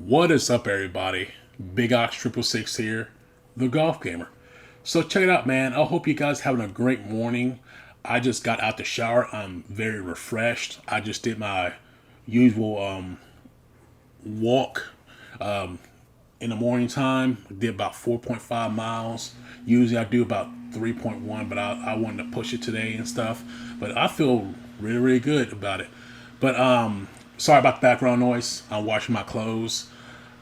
What is up, everybody? Big Ox 666 here, the golf gamer. So check it out, man. I hope you guys having a great morning. I just got out the shower. I'm very refreshed. I just did my usual walk in the morning time. I did about 4.5 miles. Usually I do about 3.1, but I wanted to push it today and stuff. But I feel really, really good about it. But sorry about the background noise. I'm washing my clothes.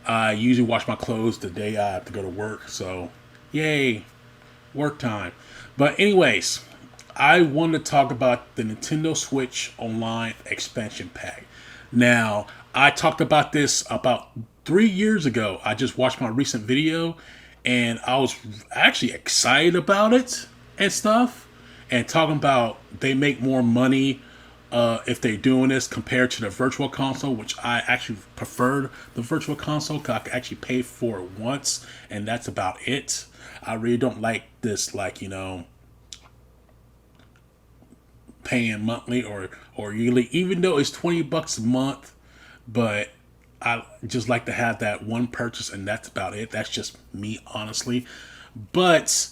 I usually wash my clothes the day I have to go to work. So, yay, work time. But anyways, I wanted to talk about the Nintendo Switch Online expansion pack. Now, I talked about this about 3 years ago. I just watched my recent video, and I was actually excited about it and stuff. And talking about they make more money if they're doing this compared to the virtual console, which I actually preferred the virtual console because I could actually pay for it once, and that's about it. I really don't like this, like, paying monthly or yearly, even though it's $20 a month. But I just like to have that one purchase, and that's about it. That's just me, honestly. But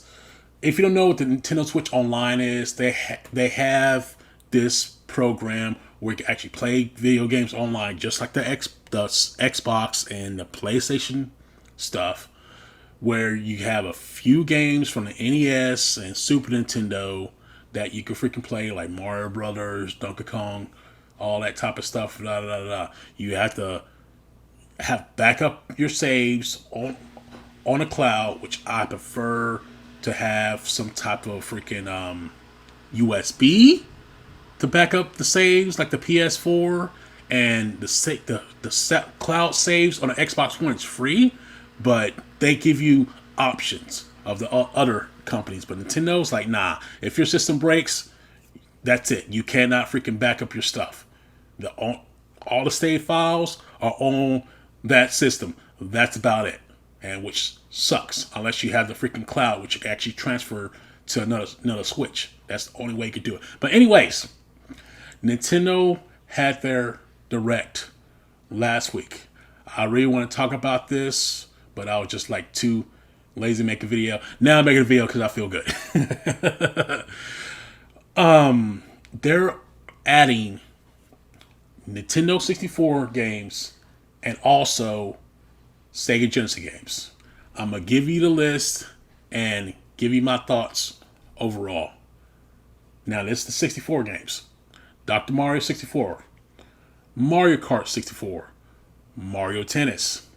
if you don't know what the Nintendo Switch Online is, they have this program where you can actually play video games online, just like the Xbox and the PlayStation stuff, where you have a few games from the NES and Super Nintendo that you can freaking play, like Mario Brothers, Donkey Kong, all that type of stuff. Blah, blah, blah. You have to back up your saves on a cloud, which I prefer to have some type of freaking USB to back up the saves, like the PS4, and the cloud saves on the Xbox One is free, but they give you options of the other companies. But Nintendo's like, nah, if your system breaks, that's it. You cannot freaking back up your stuff. All the save files are on that system. That's about it, and which sucks unless you have the freaking cloud, which you can actually transfer to another Switch. That's the only way you could do it. But anyways, Nintendo had their Direct last week. I really want to talk about this, but I was just like too lazy to make a video. Now I'm making a video because I feel good. They're adding Nintendo 64 games and also Sega Genesis games. I'm going to give you the list and give you my thoughts overall. Now, this is the 64 games. Dr. Mario 64, Mario Kart 64, Mario Tennis,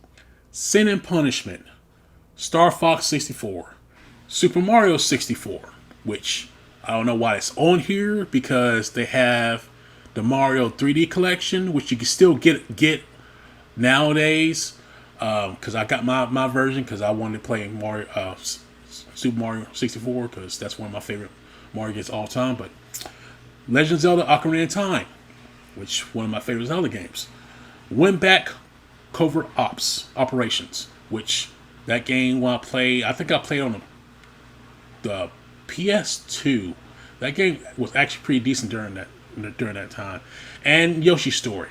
Sin and Punishment, Star Fox 64, Super Mario 64, which I don't know why it's on here because they have the Mario 3D collection, which you can still get nowadays. Because I got my version because I wanted to play Super Mario 64 because that's one of my favorite Mario games all time. But Legend of Zelda Ocarina of Time, which one of my favorite Zelda games. Went back Covert Operations, which that game when I think I played on the PS2. That game was actually pretty decent during that time. And Yoshi's Story.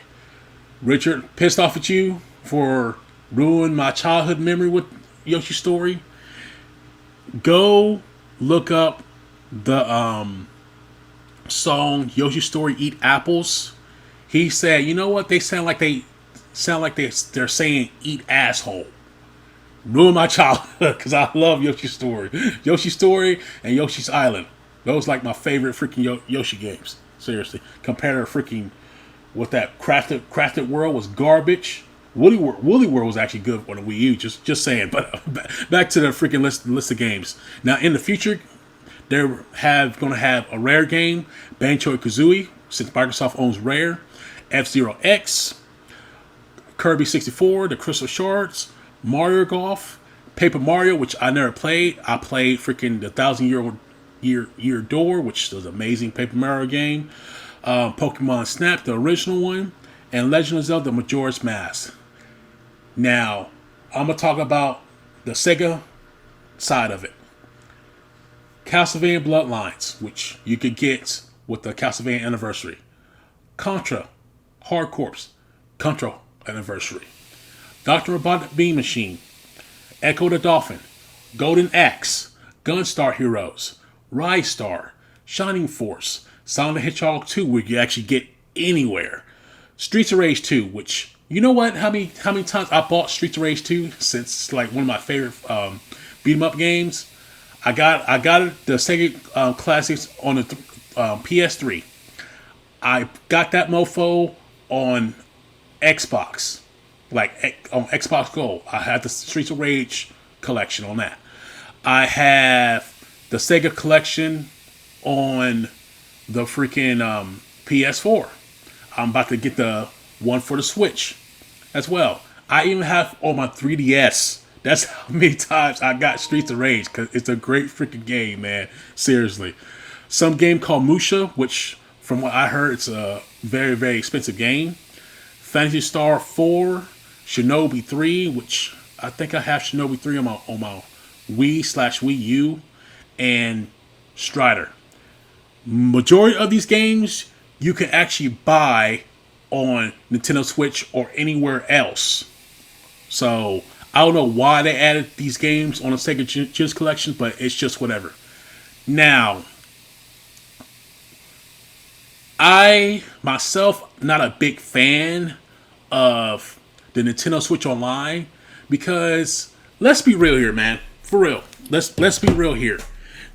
Richard, pissed off at you for ruining my childhood memory with Yoshi's Story. Go look up the song Yoshi's Story Eat Apples. He said, you know what? They sound like they're saying eat asshole. Ruin my childhood because I love Yoshi's Story. Yoshi's Story and Yoshi's Island. Those like my favorite freaking Yoshi games. Seriously. Compared to freaking what that crafted world was garbage. Woolly World was actually good on the Wii U. Just saying. But back to the freaking list of games. Now in the future, they're going to have a Rare game, Banjo-Kazooie, since Microsoft owns Rare, F-Zero X, Kirby 64, the Crystal Shards, Mario Golf, Paper Mario, which I never played. I played freaking the 1,000-Year Door, which was an amazing Paper Mario game. Pokemon Snap, the original one, and Legend of Zelda Majora's Mask. Now, I'm going to talk about the Sega side of it. Castlevania Bloodlines, which you could get with the Castlevania Anniversary. Contra, Hard Corps, Contra Anniversary. Dr. Robotnik Beam Machine, Echo the Dolphin, Golden Axe, Gunstar Heroes, Rise Star, Shining Force, Sonic the Hedgehog 2, where you actually get anywhere, Streets of Rage 2, which, you know what? How many times I bought Streets of Rage 2 since it's like one of my favorite beat 'em up games. I got the Sega Classics on the PS3. I got that mofo on Xbox, like on Xbox Gold. I had the Streets of Rage collection on that. I have the Sega collection on the freaking PS4. I'm about to get the one for the Switch as well. I even have on my 3DS. That's how many times I got Streets of Rage, because it's a great freaking game, man. Seriously. Some game called Musha, which from what I heard, it's a very, very expensive game. Fantasy Star 4, Shinobi 3, which I think I have Shinobi 3 on my Wii/Wii U, and Strider. Majority of these games you can actually buy on Nintendo Switch or anywhere else. So I don't know why they added these games on the Sega Genesis collection, but it's just whatever. Now, I myself not a big fan of the Nintendo Switch Online, because let's be real here, man. For real. Let's be real here.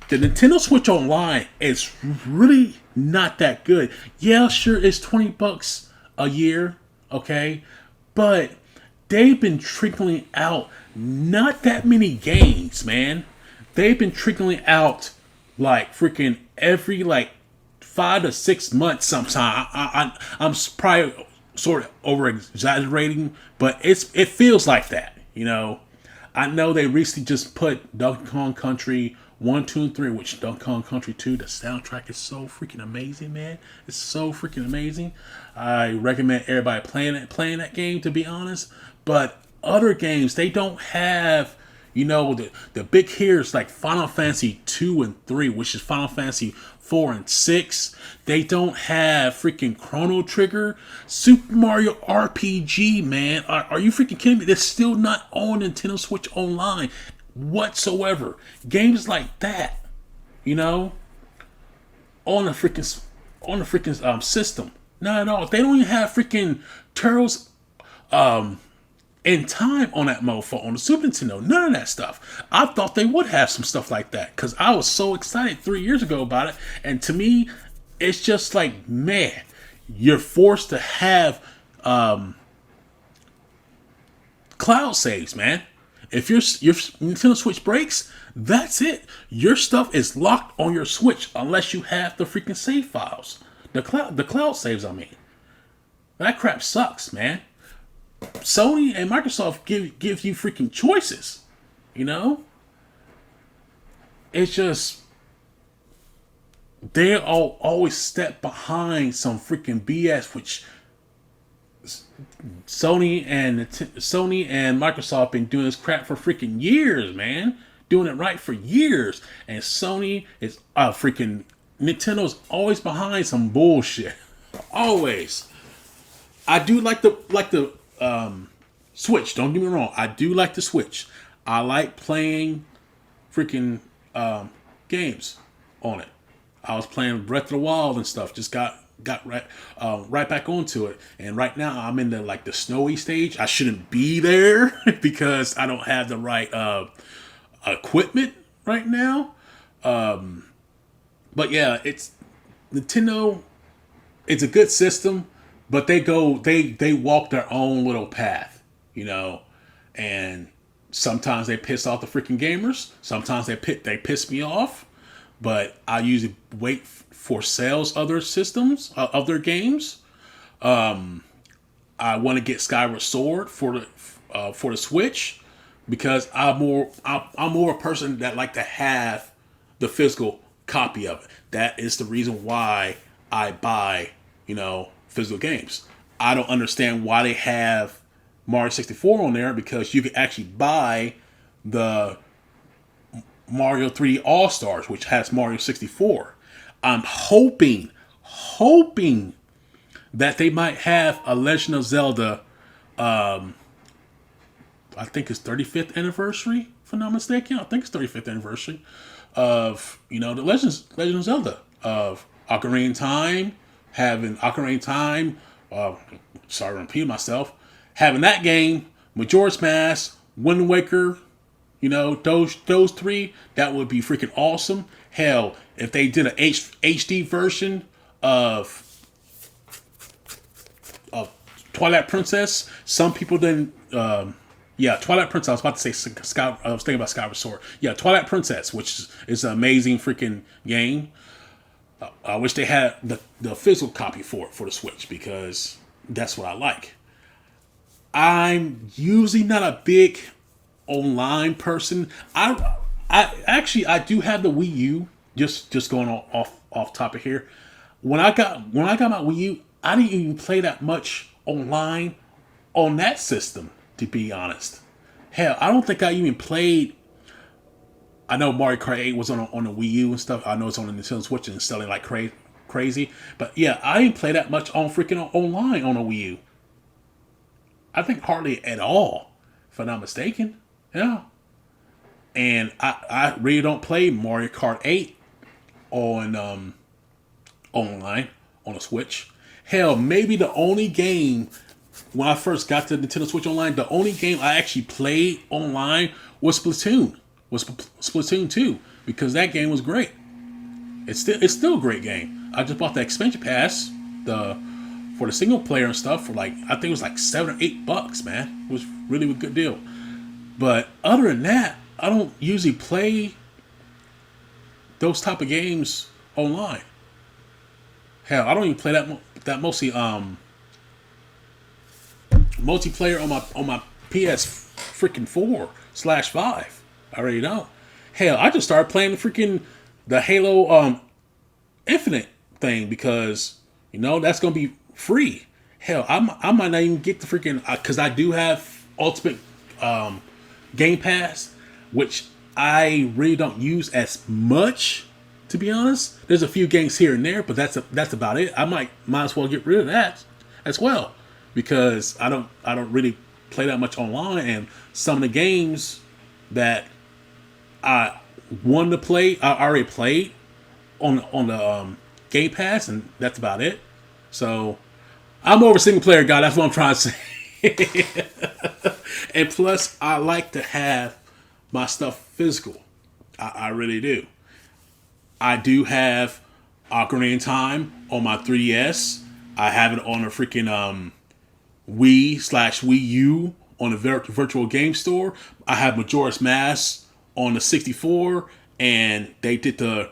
The Nintendo Switch Online is really not that good. Yeah, sure, it's $20 a year, okay? But they've been trickling out not that many games, man. They've been trickling out like freaking every like 5 to 6 months sometime. I'm probably sort of over exaggerating, but it feels like that, you know. I know they recently just put Donkey Kong Country 1, 2, and 3, which Donkey Kong Country 2, the soundtrack is so freaking amazing, man. It's so freaking amazing. I recommend everybody playing that game, to be honest. But other games, they don't have, you know, the big hitters like Final Fantasy 2 and 3, which is Final Fantasy 4 and 6. They don't have freaking Chrono Trigger. Super Mario RPG, man. Are you freaking kidding me? They're still not on Nintendo Switch Online whatsoever. Games like that, you know, on the freaking system. Not at all. They don't even have freaking Turtles in Time on that mofo on the Super Nintendo. None of that stuff. I thought they would have some stuff like that, because I was so excited 3 years ago about it. And to me, it's just like, man, you're forced to have cloud saves, man. If your Nintendo Switch breaks, that's it. Your stuff is locked on your Switch unless you have the freaking save files. The cloud saves, I mean. That crap sucks, man. Sony and Microsoft give you freaking choices, you know? It's just, they all always step behind some freaking BS, which Sony and Microsoft been doing this crap for freaking years, man. Doing it right for years, and Sony is freaking Nintendo's always behind some bullshit. Always. I do like the Switch. Don't get me wrong. I do like the Switch. I like playing freaking games on it. I was playing Breath of the Wild and stuff. Just got right back onto it. And right now I'm in the snowy stage. I shouldn't be there because I don't have the right equipment right now. But yeah, it's Nintendo. It's a good system, but they walk their own little path, you know. And sometimes they piss off the freaking gamers. Sometimes they piss me off. But I usually wait for sales of their systems, of their games. I want to get Skyward Sword for the Switch, because I'm more a person that like to have the physical copy of it. That is the reason why I buy, you know, physical games. I don't understand why they have Mario 64 on there, because you can actually buy the Mario 3D All-Stars, which has Mario 64. I'm hoping that they might have a Legend of Zelda I think it's 35th anniversary, if I'm not mistaken. I think it's 35th anniversary of, the Legend of Zelda, of Ocarina of Time, having Ocarina of Time, sorry to repeat myself, having that game, Majora's Mask, Wind Waker, those three, that would be freaking awesome. Hell, if they did a HD version of Twilight Princess, some people didn't. Twilight Princess. I was about to say Sky. I was thinking about Skyward Sword. Yeah, Twilight Princess, which is an amazing freaking game. I wish they had the physical copy for the Switch, because that's what I like. I'm usually not a big online person. I do have the Wii U. Just going off topic here. When I got my Wii U, I didn't even play that much online on that system, to be honest. Hell, I don't think I even played. I know Mario Kart 8 was on the Wii U and stuff. I know it's on the Nintendo Switch and selling like crazy. But yeah, I didn't play that much on freaking online on a Wii U. I think hardly at all, if I'm not mistaken. Yeah. And I really don't play Mario Kart 8 on online on a Switch. Hell, maybe the only game when I first got to Nintendo Switch Online, the only game I actually played online was Splatoon. Was Splatoon 2, because that game was great. It's still a great game. I just bought the expansion pass for the single player and stuff for like, I think it was like $7 or $8, man. It was really a good deal. But other than that, I don't usually play those type of games online. Hell, I don't even play that mostly multiplayer on my PS freaking 4/5. I already know. Hell, I just started playing the Halo Infinite thing, because that's gonna be free. Hell, I might not even get the freaking, because I do have Ultimate Game Pass, which I really don't use as much, to be honest. There's a few games here and there, but that's about it. I might as well get rid of that as well, because I don't really play that much online, and some of the games that I wanted to play, I already played on the Game Pass, and that's about it. So I'm more of a single player guy. That's what I'm trying to say. And plus, I like to have my stuff physical. I really do. I do have Ocarina of Time on my 3DS. I have it on a freaking Wii/Wii U on the virtual game store. I have Majora's Mask on the 64, and they did the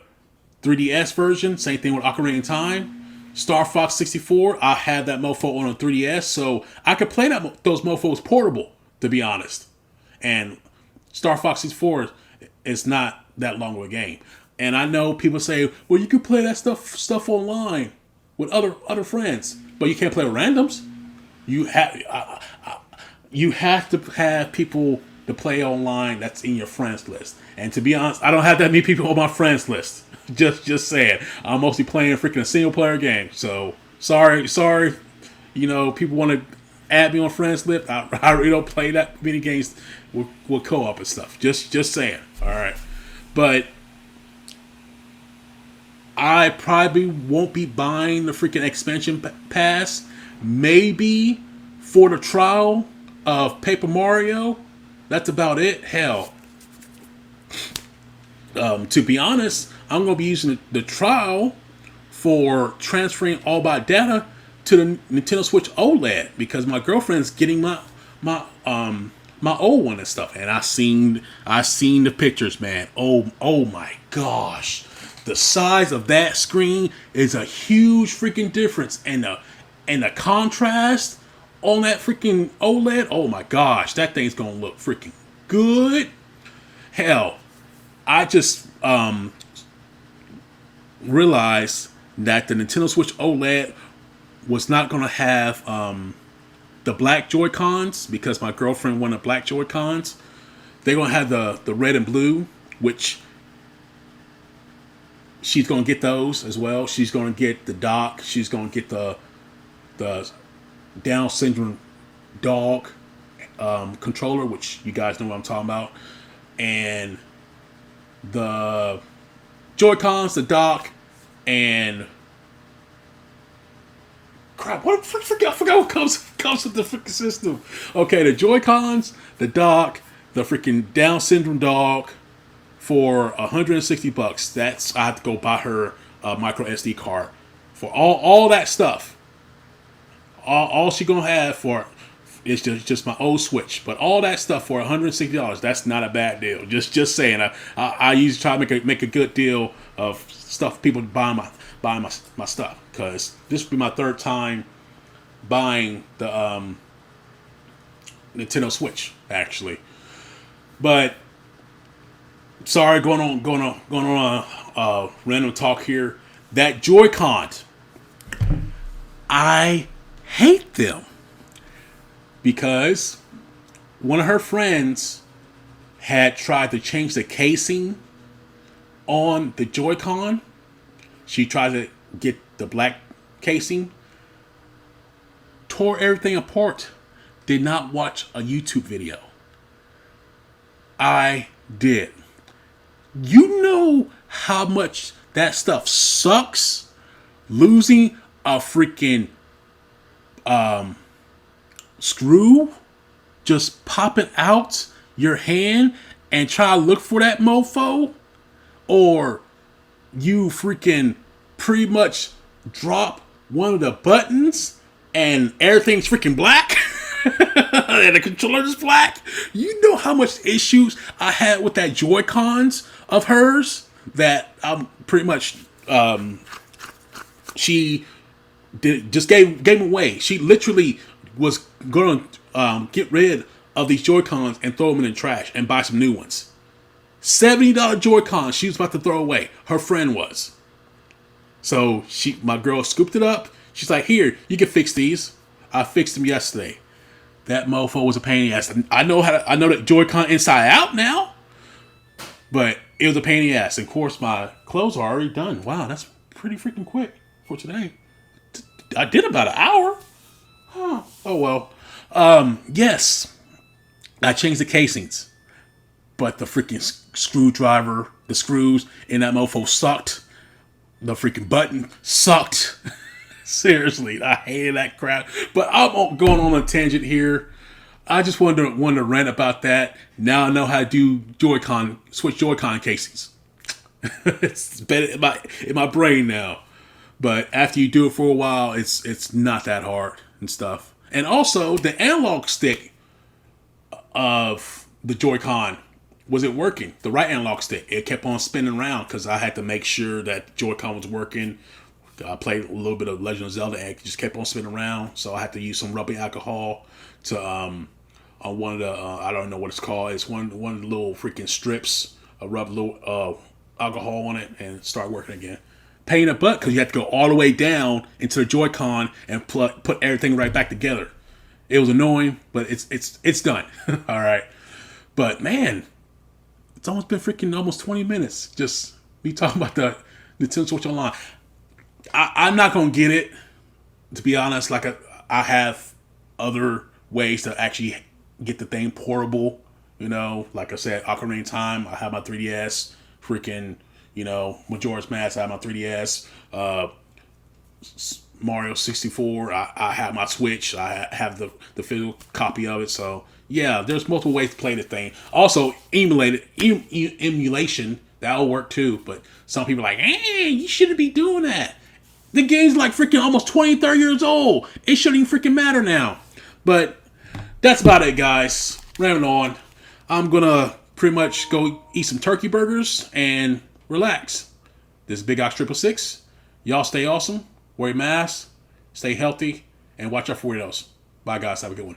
3DS version. Same thing with Ocarina of Time. Star Fox 64, I had that mofo on a 3DS, so I could play those mofos portable, to be honest. And Star Fox 64 is not that long of a game. And I know people say, well, you can play that stuff online with other friends, but you can't play with randoms. You have to have people to play online that's in your friends list. And to be honest, I don't have that many people on my friends list. Just saying. I'm mostly playing freaking a single player game. So sorry. People want to add me on friends list. I really don't play that many games with co-op and stuff. Just saying. All right. But I probably won't be buying the freaking expansion pass. Maybe for the trial of Paper Mario. That's about it. Hell. To be honest, I'm going to be using the trial for transferring all my data to the Nintendo Switch OLED, because my girlfriend's getting my old one and stuff, and I seen the pictures, man. Oh my gosh, the size of that screen is a huge freaking difference, and the contrast on that freaking OLED. Oh my gosh, that thing's gonna look freaking good. Hell, I just realized that the Nintendo Switch OLED was not going to have the black Joy-Cons, because my girlfriend wanted black Joy-Cons. They're going to have the red and blue, which she's going to get those as well. She's going to get the dock. She's going to get the Down syndrome dog controller, which you guys know what I'm talking about, and the Joy-Cons, the dock, and crap. I forgot what comes with the freaking system. Okay, the Joy-Cons, the dock, the freaking Down syndrome dog for $160. That's I have to go buy her a micro SD card for all that stuff. All she gonna have for is just my old Switch, but all that stuff for $160. That's not a bad deal. Just saying. I usually try to make a good deal of stuff people buying my stuff, because this will be my third time buying the Nintendo Switch actually. But sorry, going on random talk here. That Joy-Con, I hate them because one of her friends had tried to change the casing on the Joy-Con. She tried to get the black casing, tore everything apart, did not watch a YouTube video. I did. You know how much that stuff sucks? Losing a freaking screw just popping out your hand and try to look for that mofo, or you freaking pretty much drop one of the buttons and everything's freaking black and the controller is black. You know how much issues I had with that Joy-Cons of hers that I'm pretty much she just gave them away. She literally was going to get rid of these Joy-Cons and throw them in the trash and buy some new ones. $70 Joy-Cons she was about to throw away. Her friend was. So my girl scooped it up. She's like, "Here, you can fix these." I fixed them yesterday. That mofo was a pain in the ass. I know that Joy-Con inside out now, but it was a pain in the ass. And of course, my clothes are already done. Wow, that's pretty freaking quick for today. I did about an hour. Huh. Oh well. Yes, I changed the casings, but the freaking screwdriver, the screws in that mofo sucked. The freaking button sucked. Seriously, I hated that crap. But I'm going on a tangent here. I just wanted to rant about that. Now I know how to do switch Joy-Con casings. It's better in my brain now. But after you do it for a while, it's not that hard and stuff. And also, the analog stick of the Joy-Con wasn't working. The right analog stick, it kept on spinning around because I had to make sure that Joy-Con was working. I played a little bit of Legend of Zelda and it just kept on spinning around. So I had to use some rubbing alcohol to on one of the I don't know what it's called. It's one of the little freaking strips. Rub a little alcohol on it and start working again. Pain in the butt because you have to go all the way down into the Joy-Con and put everything right back together. It was annoying, but it's done. All right, but man, it's almost been freaking almost 20 minutes just me talking about the Nintendo Switch Online. I'm not gonna get it, to be honest. Like I have other ways to actually get the thing portable. You know, like I said, Ocarina of Time. I have my 3DS. Freaking, Majora's Mask. I have my 3DS. Mario 64. I have my Switch. I have the physical copy of it. So yeah, there's multiple ways to play the thing. Also, emulation that'll work too. But some people are like, hey, you shouldn't be doing that. The game's like freaking almost 20, 30 years old. It shouldn't even freaking matter now. But that's about it, guys. Rambling on. I'm going to pretty much go eat some turkey burgers and relax. This is Big Ox 666. Y'all stay awesome. Wear your mask. Stay healthy. And watch out for weirdos. Bye, guys. Have a good one.